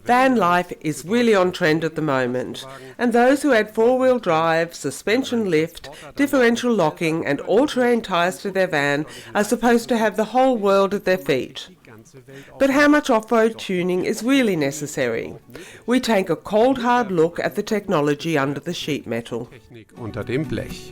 Van life is really on trend at the moment, and those who add four-wheel drive, suspension lift, differential locking and all-terrain tyres to their van are supposed to have the whole world at their feet. But how much off-road tuning is really necessary? We take a cold hard look at the technology under the sheet metal. Unter dem Blech.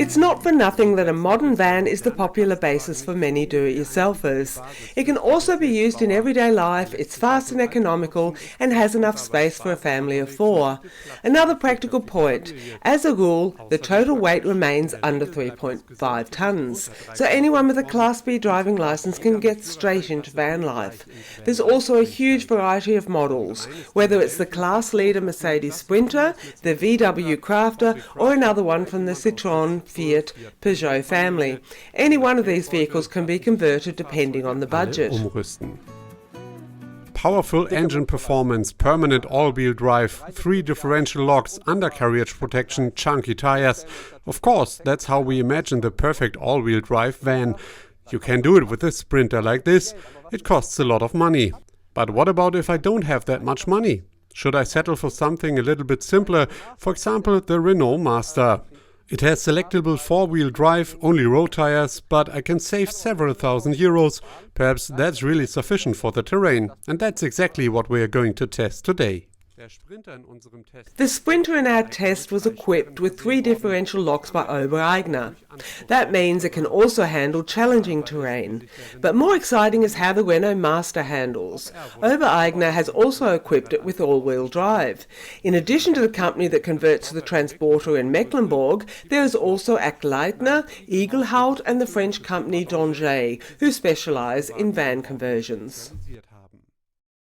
It's not for nothing that a modern van is the popular basis for many do-it-yourselfers. It can also be used in everyday life, it's fast and economical, and has enough space for a family of four. Another practical point, as a rule, the total weight remains under 3.5 tonnes, so anyone with a Class B driving licence can get straight into van life. There's also a huge variety of models, whether it's the class leader Mercedes Sprinter, the VW Crafter, or another one from the Citroën, Fiat, Peugeot family. Any one of these vehicles can be converted depending on the budget. Powerful engine performance, permanent all-wheel drive, 3 differential locks, undercarriage protection, chunky tires. Of course, that's how we imagine the perfect all-wheel drive van. You can do it with a Sprinter like this. It costs a lot of money. But what about if I don't have that much money? Should I settle for something a little bit simpler? For example, the Renault Master. It has selectable 4-wheel drive, only road tires, but I can save several thousand euros. Perhaps that's really sufficient for the terrain, and that's exactly what we are going to test today. The Sprinter in our test was equipped with 3 differential locks by Overland. That means it can also handle challenging terrain. But more exciting is how the Renault Master handles. Overland has also equipped it with all-wheel drive. In addition to the company that converts the Transporter in Mecklenburg, there is also Achleitner, Egelhout and the French company Danger, who specialise in van conversions.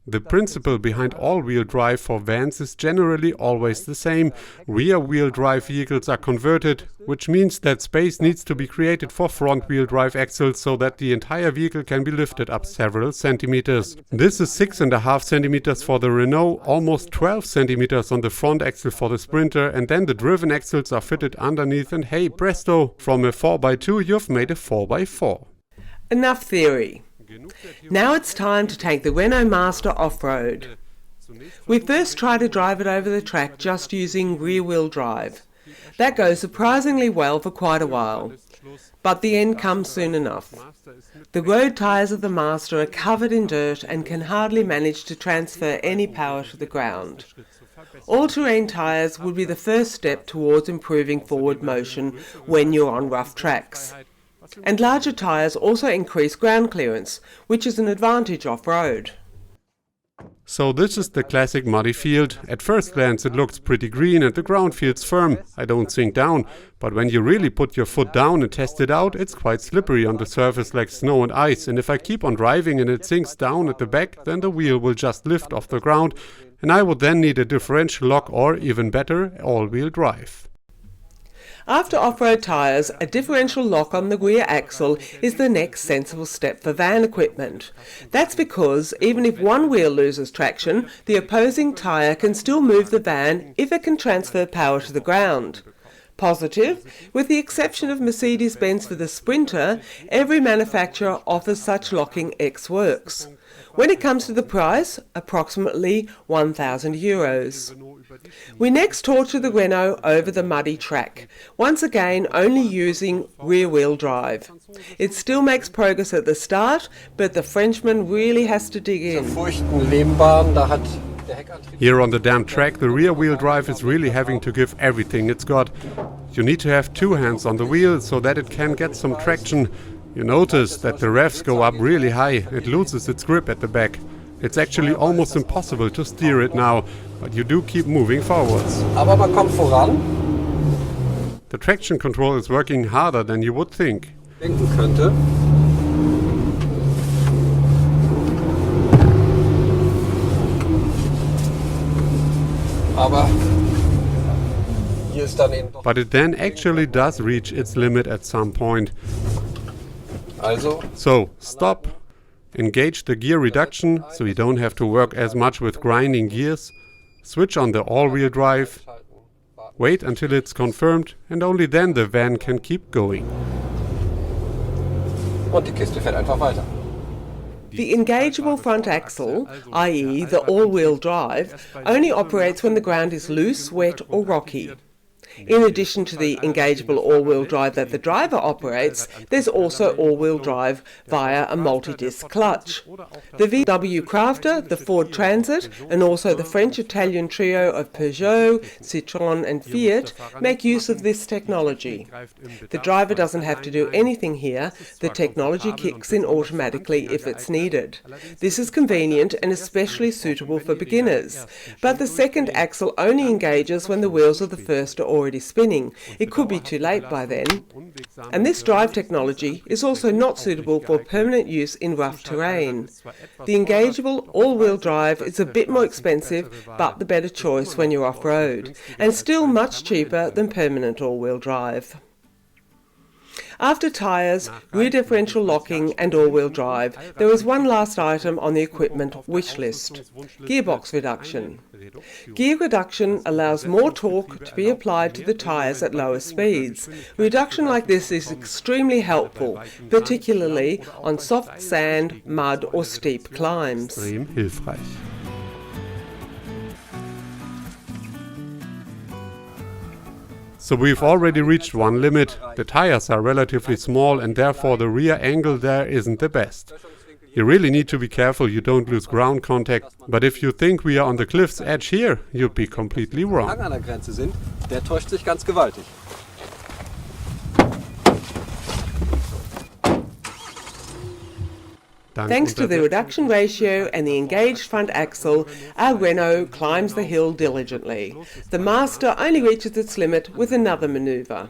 The principle behind all-wheel drive for vans is generally always the same. Rear-wheel drive vehicles are converted, which means that space needs to be created for front-wheel drive axles so that the entire vehicle can be lifted up several centimeters. This is 6.5 centimeters for the Renault, almost 12 centimeters on the front axle for the Sprinter, and then the driven axles are fitted underneath, and hey presto, from a 4x2 you've made a 4x4. Enough theory. Now it's time to take the Renault Master off-road. We first try to drive it over the track just using rear-wheel drive. That goes surprisingly well for quite a while, but the end comes soon enough. The road tyres of the Master are covered in dirt and can hardly manage to transfer any power to the ground. All-terrain tyres would be the first step towards improving forward motion when you're on rough tracks. And larger tyres also increase ground clearance, which is an advantage off-road. So this is the classic muddy field. At first glance it looks pretty green and the ground feels firm. I don't sink down. But when you really put your foot down and test it out, it's quite slippery on the surface like snow and ice. And if I keep on driving and it sinks down at the back, then the wheel will just lift off the ground. And I would then need a differential lock or, even better, all-wheel drive. After off-road tyres, a differential lock on the rear axle is the next sensible step for van equipment. That's because even if one wheel loses traction, the opposing tyre can still move the van if it can transfer power to the ground. Positive, with the exception of Mercedes-Benz for the Sprinter, every manufacturer offers such locking ex-works. When it comes to the price, approximately €1,000. We next torture the Renault over the muddy track, once again only using rear-wheel drive. It still makes progress at the start, but the Frenchman really has to dig in. Here on the damp track, the rear-wheel drive is really having to give everything it's got. You need to have 2 hands on the wheel so that it can get some traction. You notice that the revs go up really high, it loses its grip at the back. It's actually almost impossible to steer it now, but you do keep moving forwards. Aber man kommt voran. The traction control is working harder than you would think. Denken könnte. Aber hier ist dann eben doch. But it then actually does reach its limit at some point. Also. So, stop. Engage the gear reduction so you don't have to work as much with grinding gears. Switch on the all-wheel drive. Wait until it's confirmed and only then the van can keep going. Und die Kiste fährt einfach weiter. The engageable front axle, i.e. the all-wheel drive, only operates when the ground is loose, wet or rocky. In addition to the engageable all-wheel drive that the driver operates, there's also all-wheel drive via a multi-disc clutch. The VW Crafter, the Ford Transit, and also the French-Italian trio of Peugeot, Citroën and Fiat make use of this technology. The driver doesn't have to do anything here, the technology kicks in automatically if it's needed. This is convenient and especially suitable for beginners, but the second axle only engages when the wheels of the first are already spinning. It could be too late by then. And this drive technology is also not suitable for permanent use in rough terrain. The engageable all-wheel drive is a bit more expensive but the better choice when you're off-road, and still much cheaper than permanent all-wheel drive. After tyres, rear differential locking and all-wheel drive, there is one last item on the equipment wish list: gearbox reduction. Gear reduction allows more torque to be applied to the tyres at lower speeds. Reduction like this is extremely helpful, particularly on soft sand, mud or steep climbs. Extrem hilfreich. So we've already reached one limit. The tires are relatively small and therefore the rear angle there isn't the best. You really need to be careful you don't lose ground contact, but if you think we are on the cliff's edge here, you'd be completely wrong. An der Grenze sind, der täuscht sich ganz gewaltig. Thanks to the reduction ratio and the engaged front axle, our Renault climbs the hill diligently. The Master only reaches its limit with another manoeuvre.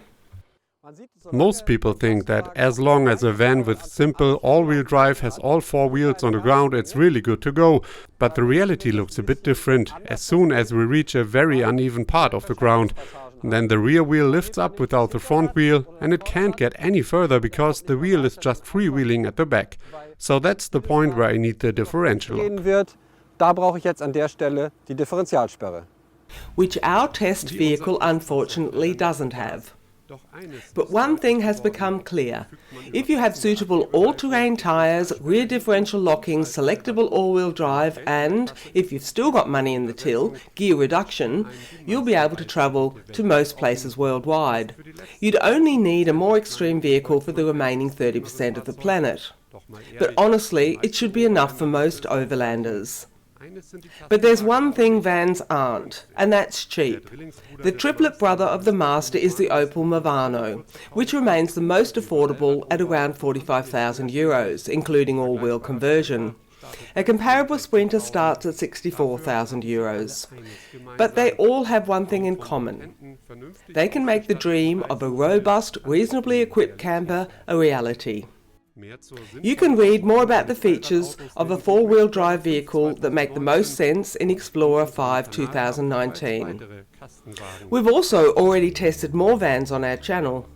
Most people think that as long as a van with simple all-wheel drive has all four wheels on the ground, it's really good to go. But the reality looks a bit different. As soon as we reach a very uneven part of the ground, then the rear wheel lifts up without the front wheel, and it can't get any further because the wheel is just freewheeling at the back. So that's the point where I need the differential lock. Da brauche ich jetzt an der Stelle die Differentialsperre. Which our test vehicle unfortunately doesn't have. But one thing has become clear: if you have suitable all-terrain tyres, rear differential locking, selectable all-wheel drive and, if you've still got money in the till, gear reduction, you'll be able to travel to most places worldwide. You'd only need a more extreme vehicle for the remaining 30% of the planet. But honestly, it should be enough for most overlanders. But there's one thing vans aren't, and that's cheap. The triplet brother of the Master is the Opel Movano, which remains the most affordable at around €45,000, including all-wheel conversion. A comparable Sprinter starts at €64,000. But they all have one thing in common: they can make the dream of a robust, reasonably equipped camper a reality. You can read more about the features of a four-wheel drive vehicle that make the most sense in Explorer 5 2019. We've also already tested more vans on our channel.